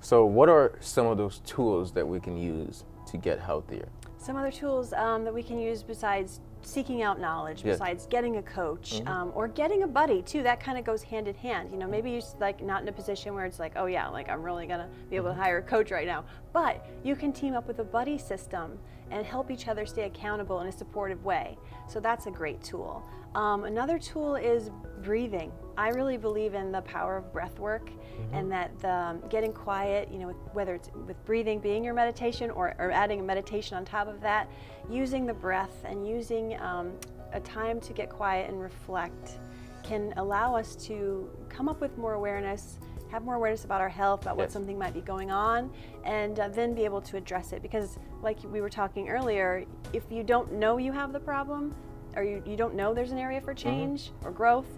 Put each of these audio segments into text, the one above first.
So what are some of those tools that we can use to get healthier? Some other tools that we can use besides seeking out knowledge, besides getting a coach, or getting a buddy too. That kind of goes hand in hand. You know, maybe you're like not in a position where it's like, oh yeah, like I'm really gonna be able to hire a coach right now. But you can team up with a buddy system and help each other stay accountable in a supportive way. So that's a great tool. Another tool is breathing. I really believe in the power of breath work, and that the getting quiet, you know, whether it's with breathing being your meditation or adding a meditation on top of that, using the breath and using a time to get quiet and reflect can allow us to come up with more awareness, have more awareness about our health, about what something might be going on, and then be able to address it. Because like we were talking earlier, if you don't know you have the problem, or you don't know there's an area for change or growth,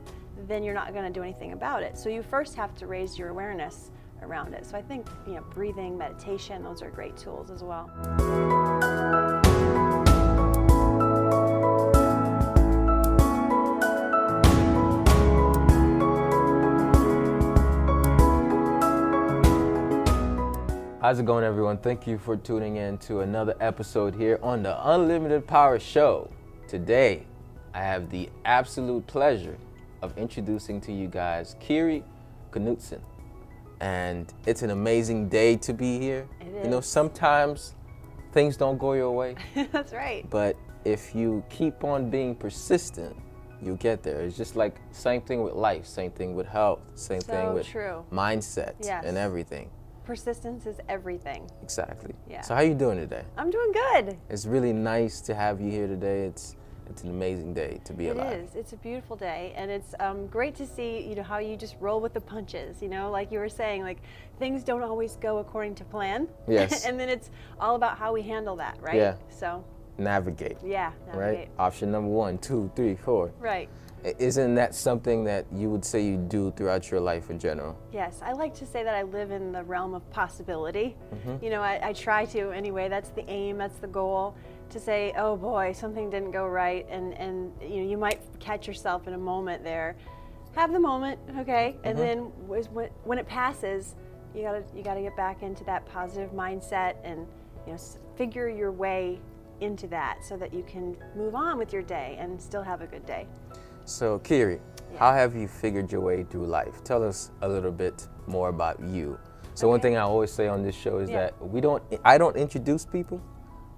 then you're not going to do anything about it. So you first have to raise your awareness around it. So I think, you know, breathing, meditation, those are great tools as well. How's it going, everyone? Thank you for tuning in to another episode here on the Unlimited Power Show. Today, I have the absolute pleasure of introducing to you guys Kery Knutson. And it's an amazing day to be here. It is. You know, sometimes things don't go your way. That's right. But if you keep on being persistent, you'll get there. It's just like same thing with life, same thing with health, same thing with mindset and everything. Persistence is everything. Exactly. Yeah. So how you doing today? I'm doing good. It's really nice to have you here today. It's an amazing day to be alive. It is. It's a beautiful day, and it's great to see, you know, how you just roll with the punches. You know, like you were saying, like things don't always go according to plan. Yes. And then it's all about how we handle that, right? Yeah. So. Navigate. Yeah. Navigate. Right. Option number 1, 2, 3, 4. Right. Isn't that something that you would say you do throughout your life in general? Yes, I like to say that I live in the realm of possibility. You know, I try to anyway. That's the aim, that's the goal, to say, oh boy, something didn't go right, and you know, you might catch yourself in a moment there. Have the moment, okay, and then when it passes, you gotta get back into that positive mindset and, you know, figure your way into that so that you can move on with your day and still have a good day. So, Kery, how have you figured your way through life? Tell us a little bit more about you. So one thing I always say on this show is that I don't introduce people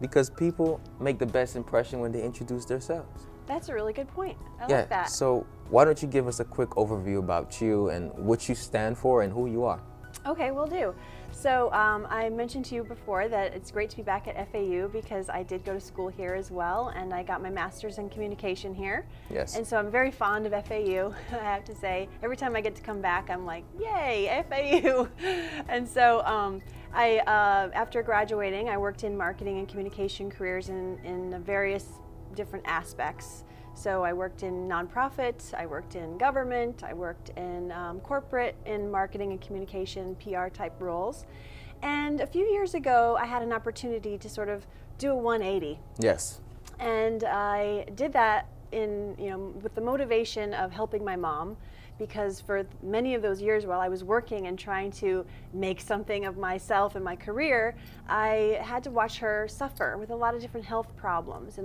because people make the best impression when they introduce themselves. That's a really good point. I like that. So why don't you give us a quick overview about you and what you stand for and who you are? Okay, will do. So I mentioned to you before that it's great to be back at FAU because I did go to school here as well, and I got my master's in communication here. Yes. And so I'm very fond of FAU, I have to say. Every time I get to come back, I'm like, yay, FAU. And so after graduating, I worked in marketing and communication careers in various different aspects. So I worked in nonprofit, I worked in government, I worked in corporate, in marketing and communication, PR type roles. And a few years ago, I had an opportunity to sort of do a 180. Yes. And I did that with the motivation of helping my mom, because for many of those years while I was working and trying to make something of myself and my career, I had to watch her suffer with a lot of different health problems.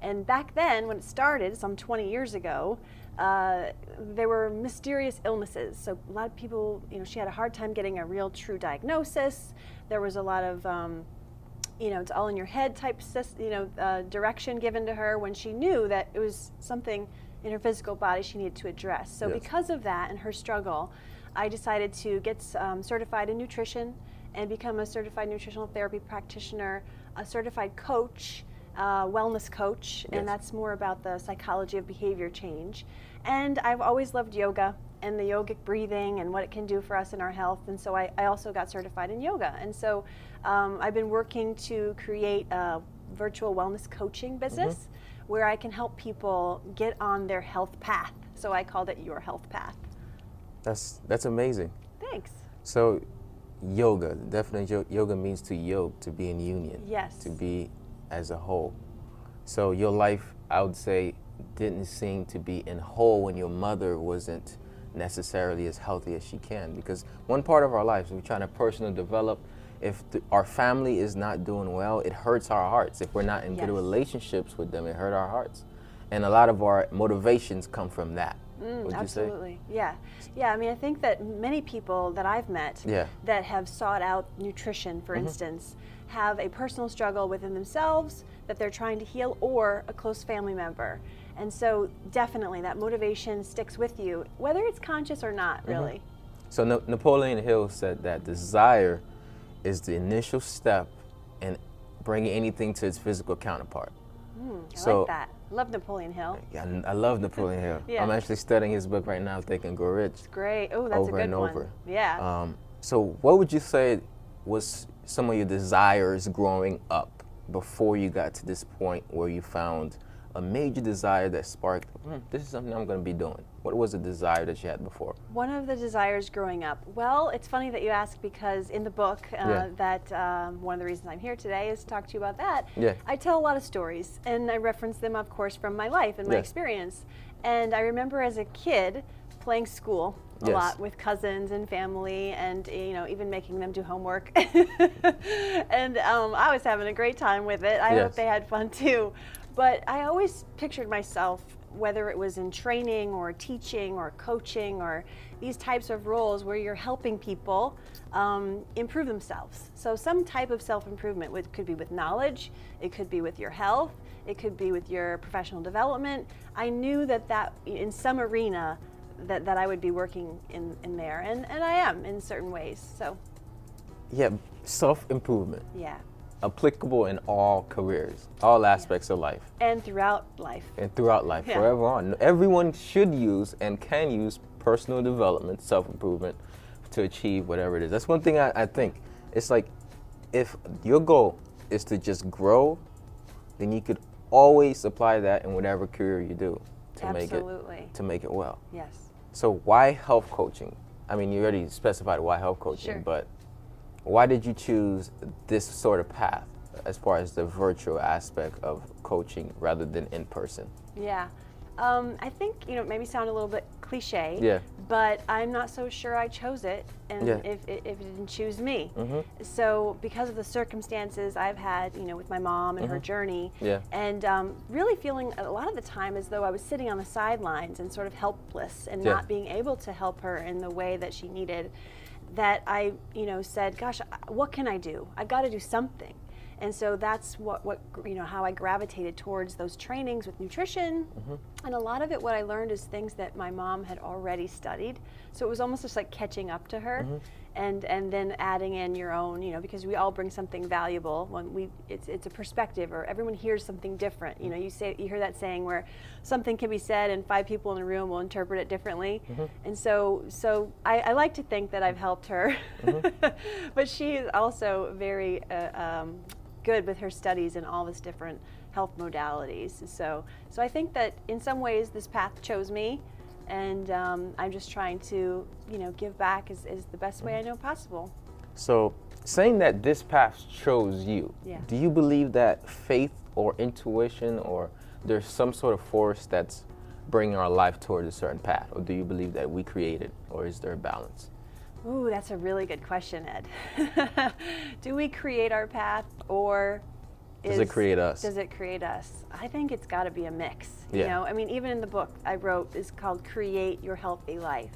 And back then, when it started, some 20 years ago, there were mysterious illnesses. So a lot of people, you know, she had a hard time getting a real true diagnosis. There was a lot of, it's all in your head type, direction given to her when she knew that it was something in her physical body she needed to address. So because of that and her struggle, I decided to get certified in nutrition and become a certified nutritional therapy practitioner, a certified coach, wellness coach, and that's more about the psychology of behavior change. And I've always loved yoga and the yogic breathing and what it can do for us in our health, and so I also got certified in yoga. And so I've been working to create a virtual wellness coaching business where I can help people get on their health path. So I called it Your Health Path. That's amazing. Thanks. So yoga, definitely yoga means to yoke, to be in union. Yes. To be as a whole. So your life, I would say, didn't seem to be in whole when your mother wasn't necessarily as healthy as she can, because one part of our lives we're trying to personally develop. If our family is not doing well, it hurts our hearts. If we're not in good relationships with them, it hurts our hearts. And a lot of our motivations come from that. Would Absolutely. you say? Yeah. I mean, I think that many people that I've met Yeah. that have sought out nutrition, for instance, have a personal struggle within themselves that they're trying to heal, or a close family member. And so definitely that motivation sticks with you, whether it's conscious or not, really. So Napoleon Hill said that desire is the initial step in bringing anything to its physical counterpart. I like that. I love Napoleon Hill. Yeah, I love Napoleon Hill. Yeah. I'm actually studying his book right now, Think and Grow Rich. It's great. Oh, that's over a good and one. over. Yeah. So what would you say was some of your desires growing up before you got to this point where you found a major desire that sparked, this is something I'm going to be doing? What was the desire that you had before? One of the desires growing up. Well, it's funny that you ask, because in the book, that one of the reasons I'm here today is to talk to you about that. Yeah. I tell a lot of stories, and I reference them, of course, from my life and my experience. And I remember as a kid playing school a lot with cousins and family, and even making them do homework. And I was having a great time with it. I hope they had fun too. But I always pictured myself, whether it was in training or teaching or coaching or these types of roles where you're helping people improve themselves. So some type of self-improvement could be with knowledge, it could be with your health, it could be with your professional development. I knew that in some arena that I would be working in there, and I am in certain ways. So Yeah, self-improvement. yeah. Applicable in all careers, all aspects of life. And throughout life. And throughout life, forever on. Everyone should use and can use personal development, self-improvement to achieve whatever it is. That's one thing I think. It's like, if your goal is to just grow, then you could always apply that in whatever career you do to make it well. Yes. So why health coaching? I mean, you already specified why health coaching, but why did you choose this sort of path as far as the virtual aspect of coaching rather than in person? Yeah. I think, it maybe sound a little bit cliche, but I'm not so sure I chose it, and if it didn't choose me. So because of the circumstances I've had, with my mom and her journey, and really feeling a lot of the time as though I was sitting on the sidelines and sort of helpless and not being able to help her in the way that she needed, that I, said, gosh, what can I do? I've got to do something. And so that's how I gravitated towards those trainings with nutrition. And a lot of it, what I learned, is things that my mom had already studied. So it was almost just like catching up to her, and then adding in your own, because we all bring something valuable. When it's a perspective, or everyone hears something different. You hear that saying where something can be said and 5 people in a room will interpret it differently. And so I like to think that I've helped her, but she is also very good with her studies in all this different health modalities. So I think that in some ways this path chose me, and I'm just trying to, give back is the best way I know possible. So saying that this path chose you, do you believe that faith or intuition, or there's some sort of force that's bringing our life towards a certain path, or do you believe that we create it, or is there a balance? Ooh, that's a really good question, Ed. Do we create our path, or does it create us? Does it create us? I think it's got to be a mix. Yeah. I mean, even in the book I wrote is called Create Your Healthy Life.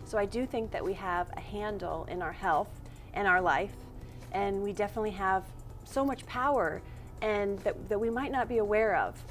So I do think that we have a handle in our health and our life, and we definitely have so much power, and that we might not be aware of.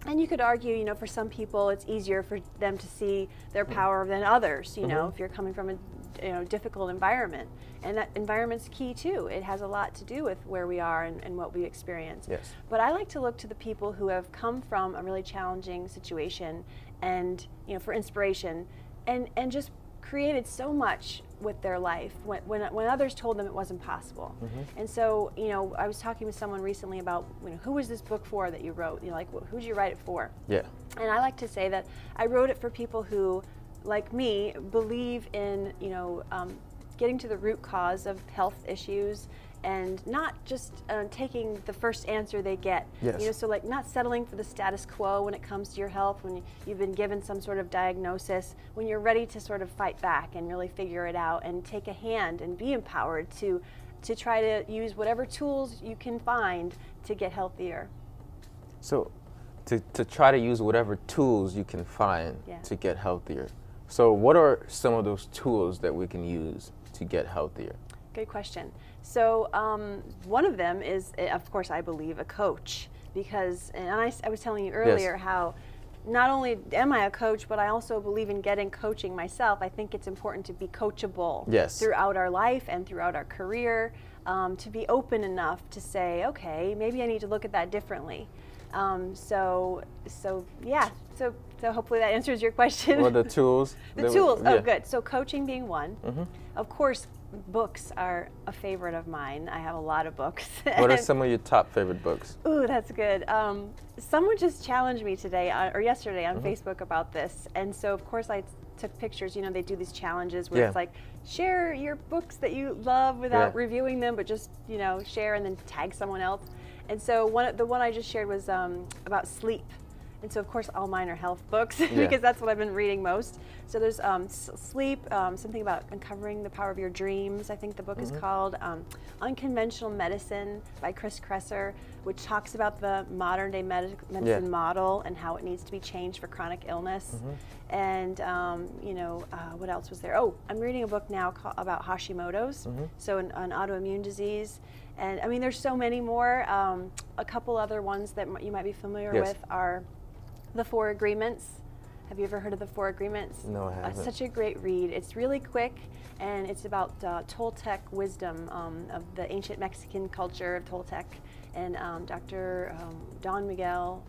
And you could argue, for some people it's easier for them to see their power than others, if you're coming from a difficult environment. And that environment's key too. It has a lot to do with where we are and what we experience. Yes. But I like to look to the people who have come from a really challenging situation and, for inspiration, and just created so much with their life when others told them it wasn't possible. And so, I was talking with someone recently about, who was this book for that you wrote? Who'd you write it for? Yeah. And I like to say that I wrote it for people who, like me, believe in, getting to the root cause of health issues and not just taking the first answer they get. Yes. You know, so like not settling for the status quo when it comes to your health, when you've been given some sort of diagnosis, when you're ready to sort of fight back and really figure it out and take a hand and be empowered to try to use whatever tools you can find to get healthier. So to try to use whatever tools you can find Yeah. to get healthier. So what are some of those tools that we can use to get healthier? Good question. So one of them is, of course, I believe, a coach, because, and I was telling you earlier how not only am I a coach, but I also believe in getting coaching myself. I think it's important to be coachable throughout our life and throughout our career, to be open enough to say, okay, maybe I need to look at that differently. So hopefully that answers your question. Well, the tools. The tools. Oh, good. So coaching being one. Of course, books are a favorite of mine. I have a lot of books. What are some of your top favorite books? Ooh, that's good. Someone just challenged me today or yesterday on Facebook about this, and so of course I took pictures. You know, they do these challenges where it's like, share your books that you love without reviewing them, but just, you know, share and then tag someone else. And so the one I just shared was about sleep. And so, of course, all mine are health books because that's what I've been reading most. So there's sleep, something about uncovering the power of your dreams, I think the book is called. Unconventional Medicine by Chris Kresser, which talks about the modern day medicine model and how it needs to be changed for chronic illness. And, you know, what else was there? Oh, I'm reading a book now about Hashimoto's, so an autoimmune disease. And I mean, there's so many more. A couple other ones that you might be familiar with are The 4 Agreements. Have you ever heard of The 4 Agreements? No, I haven't. It's such a great read. It's really quick, and it's about Toltec wisdom of the ancient Mexican culture of Toltec. And Dr. Don Miguel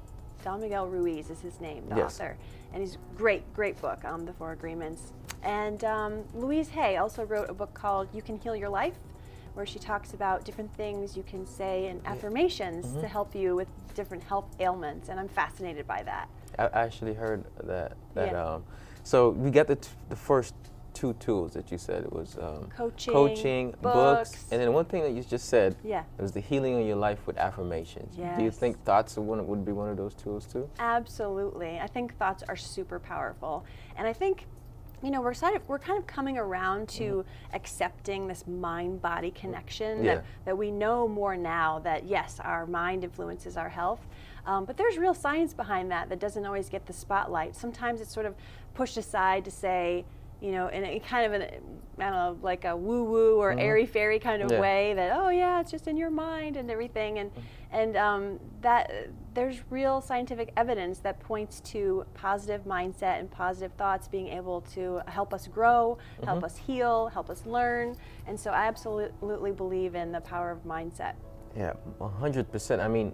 Ruiz is his name, the author. And he's great book, The 4 Agreements. And Louise Hay also wrote a book called You Can Heal Your Life, where she talks about different things you can say and affirmations to help you with different health ailments, and I'm fascinated by that. I actually heard that. So we got the first 2 tools that you said. It was coaching, books, and then one thing that you just said was the healing of your life with affirmations. Do you think thoughts would be one of those tools too? Absolutely. I think thoughts are super powerful, and I think, you know, we're kind of coming around to accepting this mind-body connection, that we know more now that, yes, our mind influences our health, but there's real science behind that doesn't always get the spotlight. Sometimes it's sort of pushed aside to say, you know, in a kind of I don't know, like a woo-woo or airy-fairy kind of way that, oh yeah, it's just in your mind and everything, and that there's real scientific evidence that points to positive mindset and positive thoughts being able to help us grow, help us heal, help us learn, and so I absolutely believe in the power of mindset. Yeah, 100%. I mean,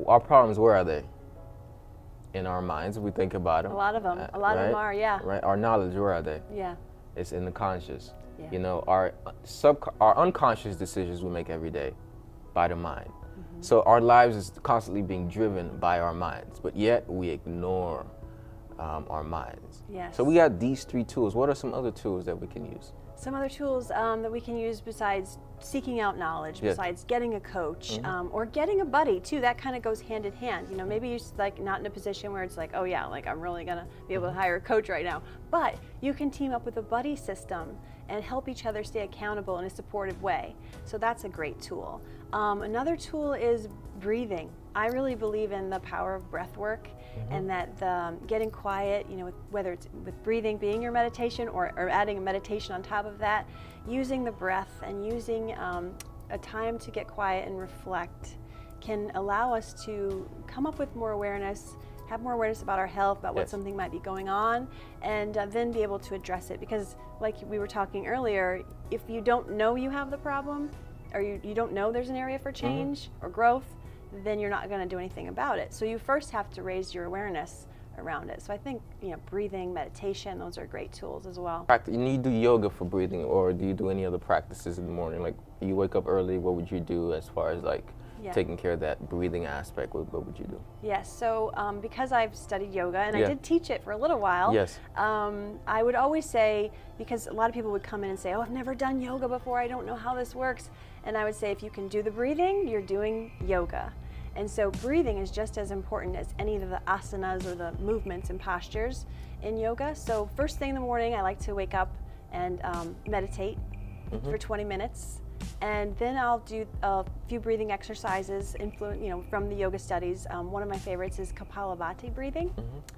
our problems, where are they? In our minds, if we think about them. A lot of them. A lot of them are, Right. Our knowledge, where are they? Yeah. It's in the conscious. You know, our unconscious decisions we make every day by the mind. So our lives is constantly being driven by our minds, but yet we ignore our minds. Yes. So we got these 3 tools. What are some other tools that we can use? Some other tools that we can use besides seeking out knowledge, besides getting a coach, or getting a buddy too. That kind of goes hand in hand. You know, maybe you're like not in a position where it's like, oh yeah, like I'm really gonna be able to hire a coach right now. But you can team up with a buddy system and help each other stay accountable in a supportive way. So that's a great tool. Another tool is breathing. I really believe in the power of breath work, and that getting quiet, you know, whether it's with breathing being your meditation or adding a meditation on top of that, using the breath and using a time to get quiet and reflect can allow us to come up with more awareness, have more awareness about our health, about what something might be going on, and then be able to address it. Because like we were talking earlier, if you don't know you have the problem, or you don't know there's an area for change or growth, then you're not going to do anything about it. So you first have to raise your awareness around it. So I think, you know, breathing, meditation, those are great tools as well. You need to do yoga for breathing, or do you do any other practices in the morning? Like you wake up early, what would you do as far as like taking care of that breathing aspect, what would you do? Yes, so because I've studied yoga and I Yeah. did teach it for a little while, Yes. I would always say, because a lot of people would come in and say, oh, I've never done yoga before, I don't know how this works. And I would say, if you can do the breathing, you're doing yoga. And so breathing is just as important as any of the asanas or the movements and postures in yoga. So first thing in the morning, I like to wake up and meditate for 20 minutes. And then I'll do a few breathing exercises from the yoga studies. One of my favorites is Kapalabhati breathing.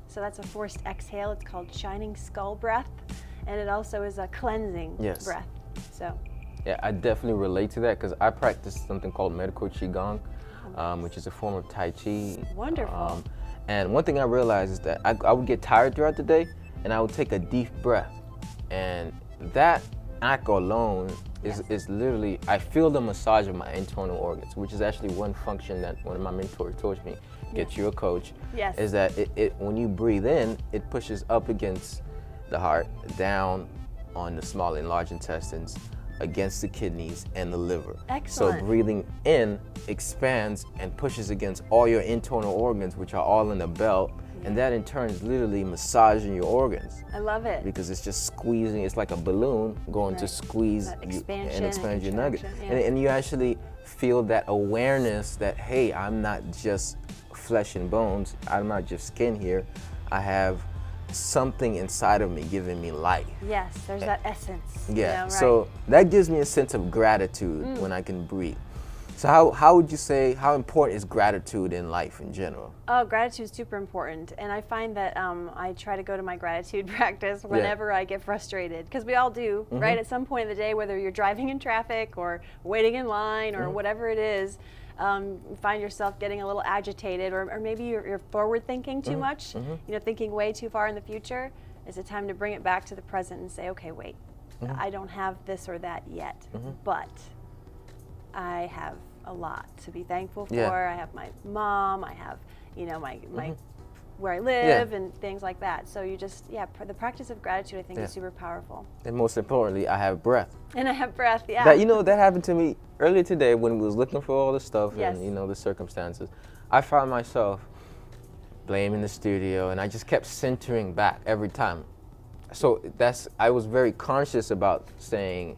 So that's a forced exhale. It's called shining skull breath. And it also is a cleansing breath. So. Yeah, I definitely relate to that because I practice something called medical qigong, which is a form of Tai Chi. Wonderful. And one thing I realized is that I would get tired throughout the day and I would take a deep breath. And that act alone is literally, I feel the massage of my internal organs, which is actually one function that one of my mentors taught me, get you a coach, is that it when you breathe in, it pushes up against the heart, down on the small and large intestines, against the kidneys and the liver. Excellent. So breathing in expands and pushes against all your internal organs, which are all in the belt, and that in turn is literally massaging your organs. I love it. Because it's just squeezing, it's like a balloon going to squeeze you and expand your nugget. And you actually feel that awareness that, hey, I'm not just flesh and bones, I'm not just skin here, I have something inside of me giving me life. Yes, there's that essence. Yeah, so that gives me a sense of gratitude when I can breathe. So how would you say, how important is gratitude in life in general? Oh, gratitude is super important. And I find that I try to go to my gratitude practice whenever I get frustrated, because we all do, right? At some point in the day, whether you're driving in traffic or waiting in line or whatever it is, you find yourself getting a little agitated, or maybe you're forward thinking too much, thinking way too far in the future. It's a time to bring it back to the present and say, okay, wait, I don't have this or that yet, but I have a lot to be thankful for. I have my mom, I have, my where I live and things like that. So you just, the practice of gratitude I think is super powerful. And most importantly, I have breath. And I have breath, That happened to me earlier today when we was looking for all the stuff and the circumstances. I found myself blaming the studio and I just kept centering back every time. So I was very conscious about saying,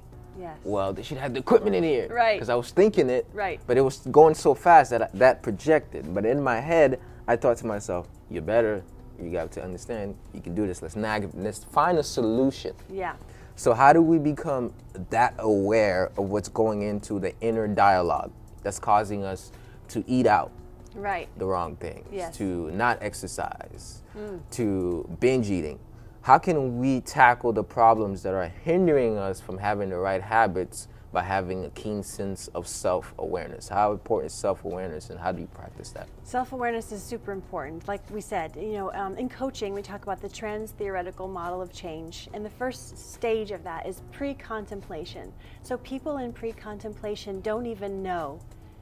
well, they should have the equipment in here. Right. Because I was thinking it, right, but it was going so fast that that projected. But in my head, I thought to myself, you got to understand, you can do this. Let's find a solution. Yeah. So how do we become that aware of what's going into the inner dialogue that's causing us to eat out the wrong things, to not exercise, to binge eating? How can we tackle the problems that are hindering us from having the right habits by having a keen sense of self-awareness? How important is self-awareness and how do you practice that? Self-awareness is super important. Like we said, in coaching we talk about the trans-theoretical model of change, and the first stage of that is pre-contemplation. So people in pre-contemplation don't even know,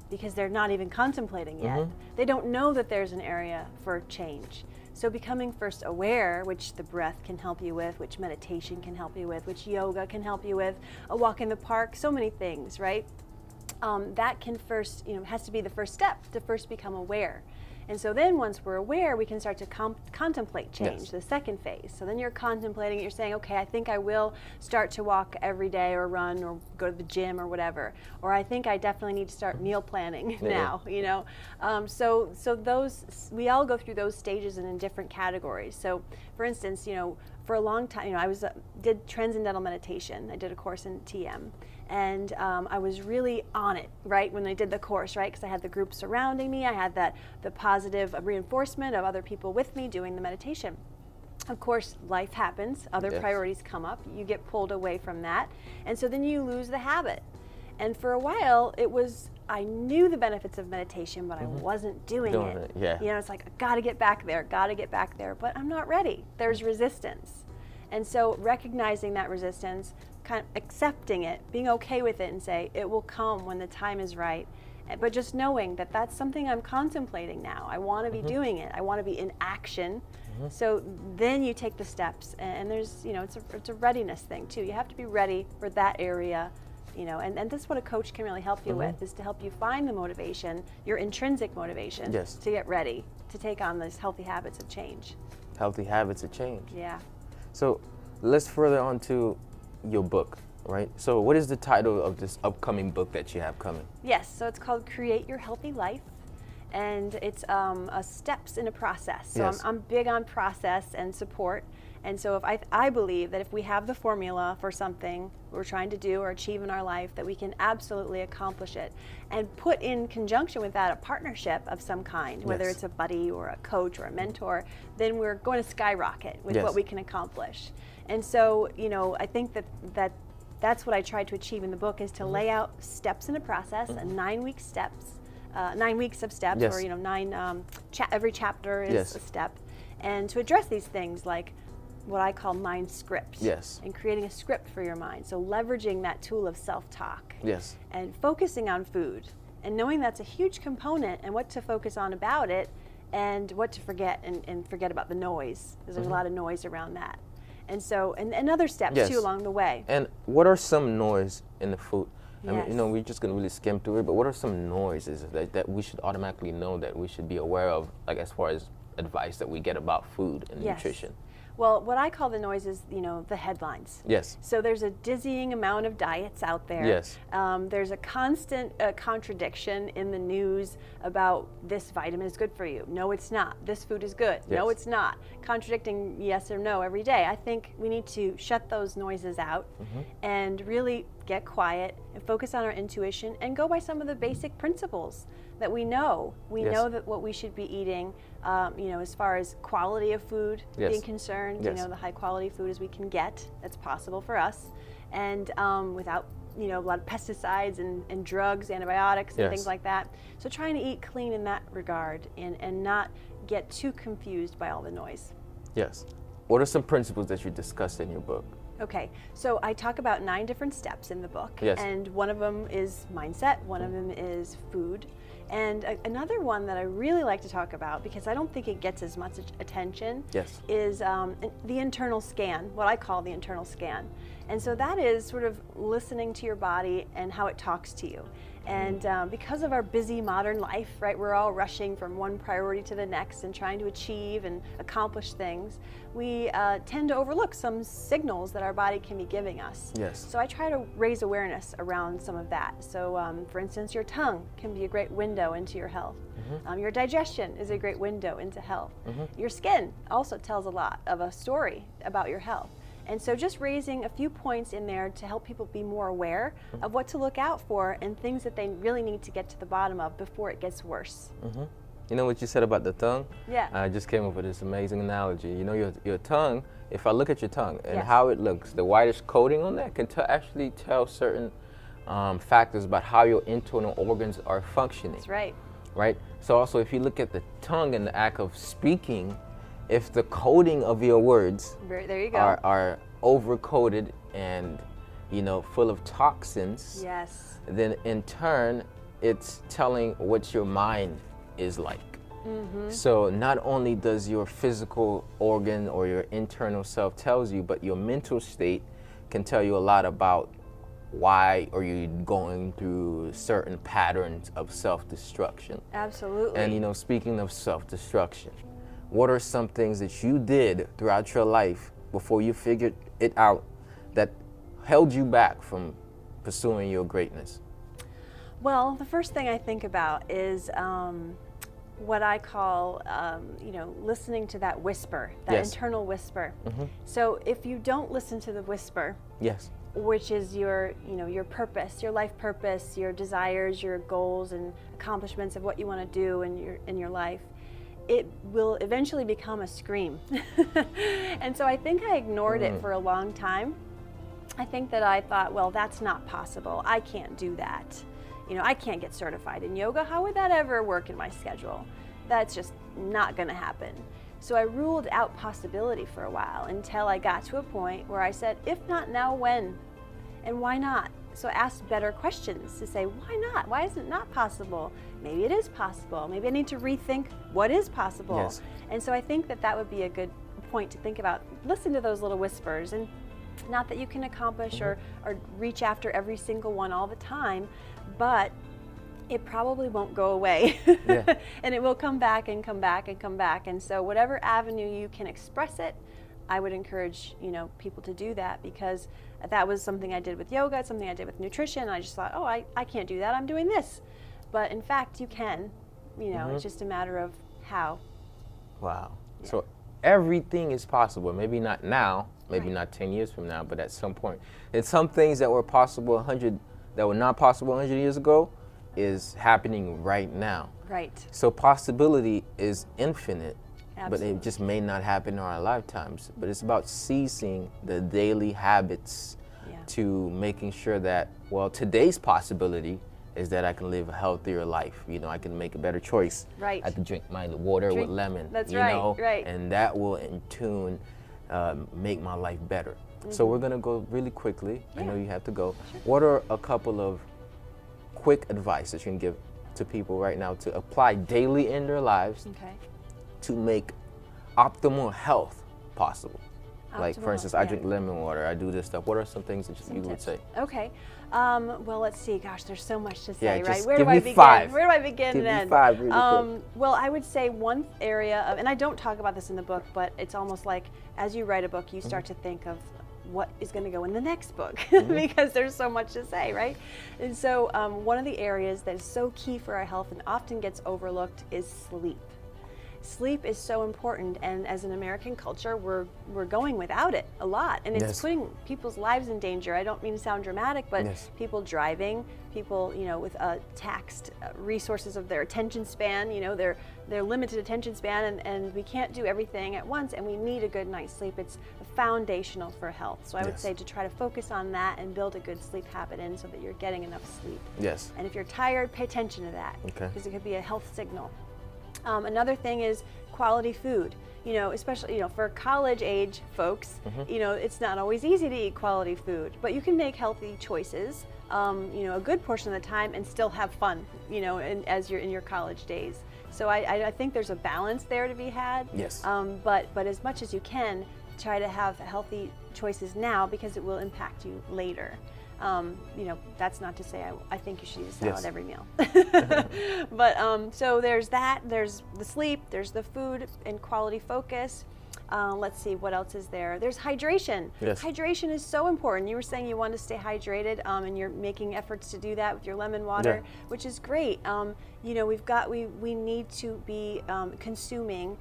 because they're not even contemplating yet. They don't know that there's an area for change. So becoming first aware, which the breath can help you with, which meditation can help you with, which yoga can help you with, a walk in the park, so many things, right? That can first, has to be the first step to first become aware. And so then once we're aware, we can start to contemplate change, the second phase. So then you're contemplating it, you're saying, okay, I think I will start to walk every day or run or go to the gym or whatever. Or I think I definitely need to start meal planning now, So those, we all go through those stages and in different categories. So for instance, for a long time, I did transcendental meditation. I did a course in TM. And I was really on it, right, when I did the course, right, because I had the group surrounding me. I had the positive reinforcement of other people with me doing the meditation. Of course, life happens. Other priorities come up. You get pulled away from that. And so then you lose the habit. And for a while, I knew the benefits of meditation, but I wasn't doing it. It's like, I gotta get back there, but I'm not ready. There's resistance. And so recognizing that resistance, kind of accepting it, being okay with it and say, it will come when the time is right. But just knowing that that's something I'm contemplating now. I want to be doing it. I want to be in action. So then you take the steps, and there's, it's a readiness thing too. You have to be ready for that area, and this is what a coach can really help you with, is to help you find the motivation, your intrinsic motivation, to get ready to take on these healthy habits of change. Healthy habits of change. Yeah. So let's further on to your book, right? So what is the title of this upcoming book that you have coming? Yes, so it's called Create Your Healthy Life, and it's a steps in a process. So I'm big on process and support. And so I believe that if we have the formula for something we're trying to do or achieve in our life, that we can absolutely accomplish it. And put in conjunction with that a partnership of some kind, whether it's a buddy or a coach or a mentor, then we're going to skyrocket with what we can accomplish. And so, I think that's what I tried to achieve in the book, is to lay out steps in a process, 9 week steps, 9 weeks of steps, or every chapter is a step, and to address these things like what I call mind scripts, and creating a script for your mind. So leveraging that tool of self-talk, and focusing on food, and knowing that's a huge component, and what to focus on about it, and what to forget, and forget about the noise, because there's a lot of noise around that. And so, and other steps too along the way. And what are some noise in the food? I mean, we're just going to really skim through it, but what are some noises that we should automatically know, that we should be aware of, like as far as advice that we get about food and nutrition? Well, what I call the noise is, the headlines. So there's a dizzying amount of diets out there. There's a constant contradiction in the news about this vitamin is good for you. No, it's not. This food is good. No, it's not. Contradicting yes or no every day. I think we need to shut those noises out and really get quiet and focus on our intuition and go by some of the basic principles that we know. We know that what we should be eating, as far as quality of food being concerned, the high quality food as we can get, that's possible for us, and without a lot of pesticides and drugs, antibiotics and things like that. So trying to eat clean in that regard, and not get too confused by all the noise. What are some principles that you discussed in your book? Okay, so I talk about 9 different steps in the book, and one of them is mindset, one of them is food, and another one that I really like to talk about, because I don't think it gets as much attention, is the internal scan, what I call the internal scan. And so that is sort of listening to your body and how it talks to you. And because of our busy modern life, right, we're all rushing from one priority to the next and trying to achieve and accomplish things, we tend to overlook some signals that our body can be giving us. So I try to raise awareness around some of that. So for instance, your tongue can be a great window into your health. Your digestion is a great window into health. Your skin also tells a lot of a story about your health. And so just raising a few points in there to help people be more aware of what to look out for and things that they really need to get to the bottom of before it gets worse. You know what you said about the tongue? I just came up with this amazing analogy. Your tongue, if I look at your tongue and how it looks, the whitish coating on that can actually tell certain factors about how your internal organs are functioning. That's right. Right? So also, if you look at the tongue and the act of speaking, if the coating of your words there you go. are over-coated and full of toxins, then in turn it's telling what your mind is like. So not only does your physical organ or your internal self tells you, but your mental state can tell you a lot about why are you going through certain patterns of self-destruction. Absolutely. And speaking of self-destruction, what are some things that you did throughout your life before you figured it out that held you back from pursuing your greatness? Well, the first thing I think about is what I call, listening to that whisper, that internal whisper. So if you don't listen to the whisper, which is your purpose, your life purpose, your desires, your goals and accomplishments of what you want to do in your life, it will eventually become a scream. And so I think I ignored it for a long time. I think that I thought, well, that's not possible. I can't do that. I can't get certified in yoga. How would that ever work in my schedule? That's just not going to happen. So I ruled out possibility for a while until I got to a point where I said, if not now, when? And why not? So I asked better questions to say, why not? Why is it not possible? Maybe it is possible. Maybe I need to rethink what is possible. And so I think that would be a good point to think about. Listen to those little whispers and Not that you can accomplish or reach after every single one all the time, but it probably won't go away. Yeah. And it will come back and come back and come back. And so whatever avenue you can express it, I would encourage, people to do that, because that was something I did with yoga, it's something I did with nutrition. I just thought, oh, I can't do that, I'm doing this. But in fact, you can, it's just a matter of how. Wow. Yeah. So everything is possible. Maybe not now, maybe Right. not 10 years from now, but at some point. And some things that were possible that were not possible 100 years ago is happening right now. Right. So possibility is infinite, Absolutely. but it just may not happen in our lifetimes. But it's about seizing the daily habits Yeah. to making sure that, well, today's possibility is that I can live a healthier life. I can make a better choice. Right. I can drink my water with lemon. That's right, right. And that will in tune make my life better. So we're gonna go really quickly. I know Yeah. you have to go. What are a couple of quick advice that you can give to people right now to apply daily in their lives Okay. to make optimal health possible? Like, for Optimal, instance, I yeah. drink lemon water, I do this stuff. What are some things that you would Tips. say? Okay. Well, let's see. Gosh, there's so much to say, Yeah, right? just Where give do I me begin? 5. Where do I begin Give me and end? 5 really quick. Well, I would say one area of, and I don't talk about this in the book, but it's almost like as you write a book, you start to think of what is going to go in the next book because there's so much to say, right? And so one of the areas that is so key for our health and often gets overlooked is sleep. Sleep is so important, and as an American culture, we're going without it a lot, and it's Yes. putting people's lives in danger. I don't mean to sound dramatic, but Yes. people driving, people with taxed resources of their attention span, their limited attention span, and we can't do everything at once, and we need a good night's sleep. It's foundational for health. So I would Yes. say to try to focus on that and build a good sleep habit in so that you're getting enough sleep. Yes. And if you're tired, pay attention to that, Okay. because it could be a health signal. Another thing is quality food. Especially for college age folks, it's not always easy to eat quality food, but you can make healthy choices, a good portion of the time, and still have fun, as you're in your college days. So I think there's a balance there to be had. Yes. But as much as you can, try to have healthy choices now, because it will impact you later. That's not to say I think you should eat a salad Yes. every meal. But so there's that, there's the sleep, there's the food and quality focus. Let's see, what else is there? There's hydration. Yes. Hydration is so important. You were saying you want to stay hydrated, and you're making efforts to do that with your lemon water, Yeah. which is great. We need to be consuming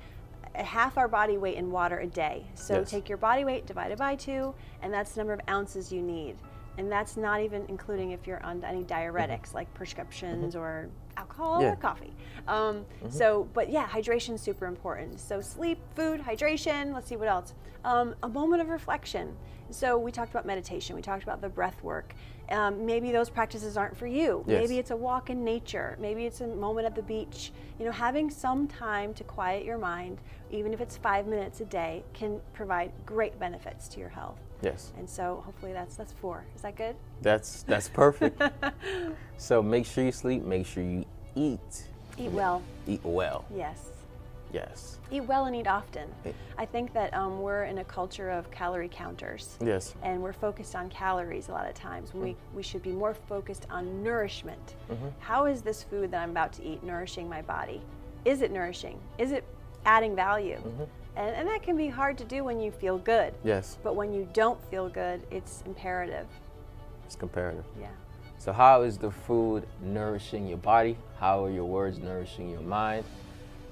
half our body weight in water a day. So Yes. take your body weight divided by 2, and that's the number of ounces you need. And that's not even including if you're on any diuretics like prescriptions or alcohol Yeah. or coffee. But yeah, hydration is super important. So sleep, food, hydration. Let's see what else. A moment of reflection. So we talked about meditation. We talked about the breath work. Maybe those practices aren't for you. Yes. Maybe it's a walk in nature. Maybe it's a moment at the beach. Having some time to quiet your mind, even if it's 5 minutes a day, can provide great benefits to your health. Yes. And so hopefully that's 4. Is that good? That's perfect. So make sure you sleep, make sure you eat. Eat well. Eat well. Yes. Yes. Eat well and eat often. Eh. I think that we're in a culture of calorie counters. Yes. And we're focused on calories a lot of times when we should be more focused on nourishment. How is this food that I'm about to eat nourishing my body? Is it nourishing? Is it adding value? And that can be hard to do when you feel good. Yes. But when you don't feel good, it's imperative. It's comparative. Yeah. So how is the food nourishing your body? How are your words nourishing your mind?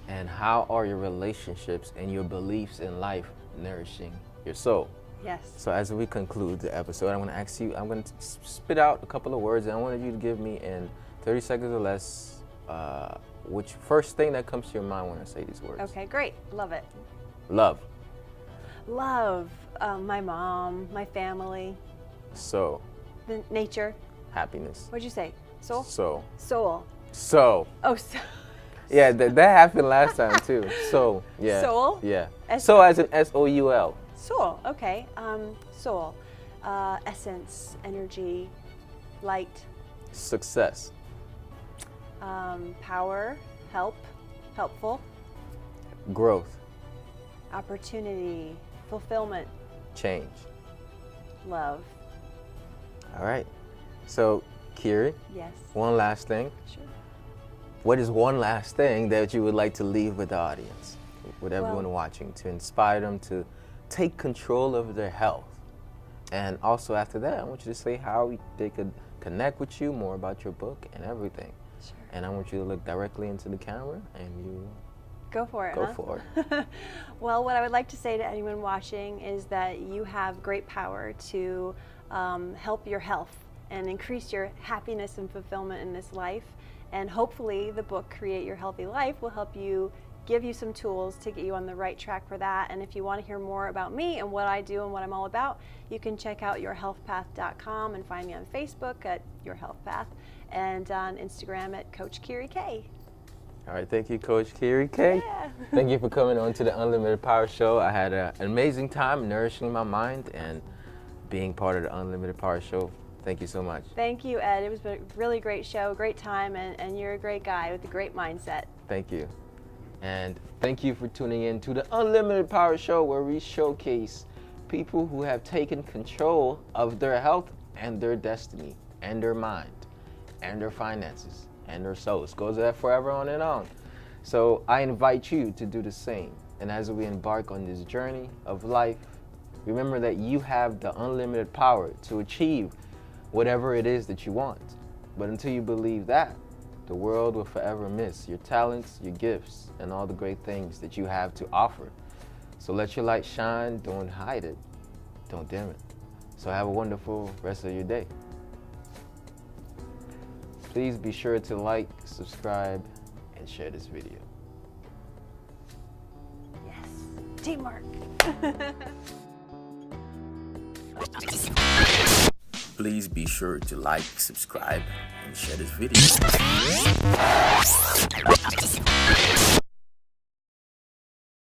And how are your relationships and your beliefs in life nourishing your soul? Yes. So as we conclude the episode, I'm going to ask you, I'm going to spit out a couple of words, and I wanted you to give me in 30 seconds or less which first thing that comes to your mind when I say these words. Okay, great. Love it. Love. Love, my mom, my family, So. the nature. Happiness. What'd you say? Soul? So. Soul. So. Oh, so. Yeah, that happened last time too. So. Yeah. Soul? Yeah. S- So as in S-O-U-L. Soul, okay. Soul. Essence, energy, light, Success. power, helpful, Growth. opportunity, fulfillment, Change. love. All right. So, Kery, Yes. one last thing. Sure. What is one last thing that you would like to leave with the audience, with everyone watching, to inspire them to take control of their health? And also after that, I want you to say how they could connect with you, more about your book and everything. Sure. And I want you to look directly into the camera and you Go for it. go for it. Well, what I would like to say to anyone watching is that you have great power to help your health and increase your happiness and fulfillment in this life. And hopefully the book Create Your Healthy Life will help you, give you some tools to get you on the right track for that. And if you want to hear more about me and what I do and what I'm all about, you can check out yourhealthpath.com and find me on Facebook at Your Health Path and on Instagram at Coach Kery K. All right, thank you, Coach Kery K. Yeah. Thank you for coming on to the Unlimited Power Show. I had an amazing time nourishing my mind and being part of the Unlimited Power Show. Thank you so much. Thank you, Ed. It was a really great show, great time, and you're a great guy with a great mindset. Thank you. And thank you for tuning in to the Unlimited Power Show, where we showcase people who have taken control of their health and their destiny and their mind and their finances and their souls. Goes that forever on and on. So I invite you to do the same. And as we embark on this journey of life, remember that you have the unlimited power to achieve whatever it is that you want. But until you believe that, the world will forever miss your talents, your gifts, and all the great things that you have to offer. So let your light shine, don't hide it, don't dim it. So have a wonderful rest of your day. Please be sure to like, subscribe, and share this video. Yes, teamwork. Please be sure to like, subscribe, and share this video.